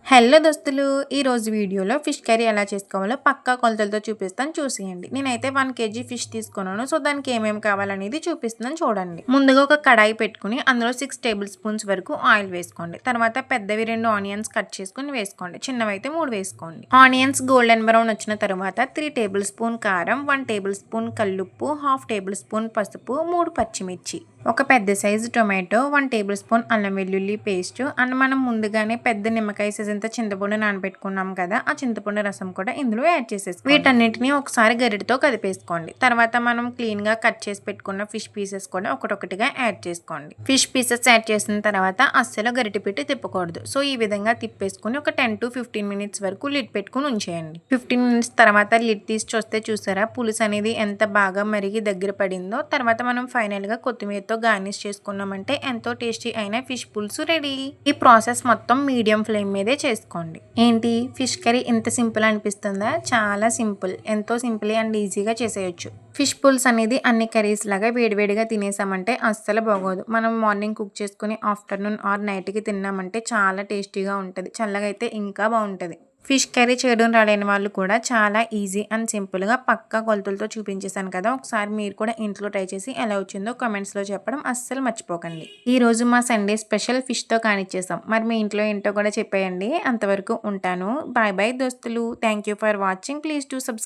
Hello దోస్తులు, ఈరోజు వీడియోలో ఫిష్ కర్రీ ఎలా చేసుకోవాలో పక్కా కొలతలతో చూపిస్తాను, చూసేయండి. నేనైతే 1 కేజీ ఫిష్ తీసుకున్నాను. సో దానికి ఏమేమి కావాలనేది చూపిస్తున్నాను, చూడండి. ముందుగా ఒక కడాయి పెట్టుకుని అందులో 6 టేబుల్ స్పూన్స్ వరకు ఆయిల్ వేసుకోండి. తర్వాత పెద్దవి 2 ఆనియన్స్ కట్ చేసుకుని వేసుకోండి. చిన్నవి అయితే 3 వేసుకోండి. ఆనియన్స్ గోల్డెన్ బ్రౌన్ వచ్చిన తర్వాత 3 టేబుల్ స్పూన్ కారం, 1 టేబుల్ స్పూన్ కల్లుప్పు, 1/2 టేబుల్ స్పూన్ పసుపు, 3 పచ్చిమిర్చి, ఒక పెద్ద సైజు టొమాటో, 1 టేబుల్ స్పూన్ అల్లం వెల్లుల్లి పేస్ట్ అండ్ మనం ముందుగానే పెద్ద నిమ్మకాయ సైజ్ అంతా చింతపండు నానబెట్టుకున్నాం కదా, ఆ చింతపండు రసం కూడా ఇందులో యాడ్ చేసేసుకోండి. వీటన్నిటిని ఒకసారి గరిటతో కదిపేసుకోండి. తర్వాత మనం క్లీన్ గా కట్ చేసి పెట్టుకున్న ఫిష్ పీసెస్ కూడా ఒకటొకటిగా యాడ్ చేసుకోండి. ఫిష్ పీసెస్ యాడ్ చేసిన తర్వాత అస్సలు గరిటె పెట్టి తిప్పకూడదు. సో ఈ విధంగా తిప్పేసుకుని ఒక 10 to 15 మినిట్స్ వరకు లిడ్ పెట్టుకుని ఉంచేయండి. 15 మినిట్స్ తర్వాత లిడ్ తీసి చూస్తే చూసారా పులుసు అనేది ఎంత బాగా మరిగి దగ్గర పడిందో. తర్వాత మనం ఫైనల్ గా కొత్తిమీరతో గార్నిష్ చేసుకున్నామంటే ఎంతో టేస్టీ అయిన ఫిష్ పులుసు రెడీ. ఈ ప్రాసెస్ మొత్తం మీడియం ఫ్లేమ్ మీదే చేసుకోండి. ఏంటి ఫిష్ కర్రీ ఇంత సింపుల్ అనిపిస్తుందా? చాలా సింపుల్, ఎంతో సింపుల్ అండ్ ఈజీగా చేసేయచ్చు. ఫిష్ పుల్స్ అనేది అన్ని కర్రీస్ లాగా వేడివేడిగా తినేసామంటే అస్సలు బాగోదు. మనం మార్నింగ్ కుక్ చేసుకుని ఆఫ్టర్నూన్ ఆర్ నైట్కి తిన్నామంటే చాలా టేస్టీగా ఉంటుంది. చల్లగా అయితే ఇంకా బాగుంటుంది. ఫిష్ కర్రీ చేయడం రాలేని వాళ్ళు కూడా చాలా ఈజీ అండ్ సింపుల్గా పక్కా కొలతలతో చూపించేశాను కదా. ఒకసారి మీరు కూడా ఇంట్లో ట్రై చేసి ఎలా వచ్చిందో కామెంట్స్లో చెప్పడం అస్సలు మర్చిపోకండి. ఈ రోజు మా సండే స్పెషల్ ఫిష్తో కానిచ్చేసాం. మరి మీ ఇంట్లో ఏంటో కూడా చెప్పేయండి. అంతవరకు ఉంటాను. బాయ్ బాయ్ దోస్తులు. Thank you for watching. Please to subscribe.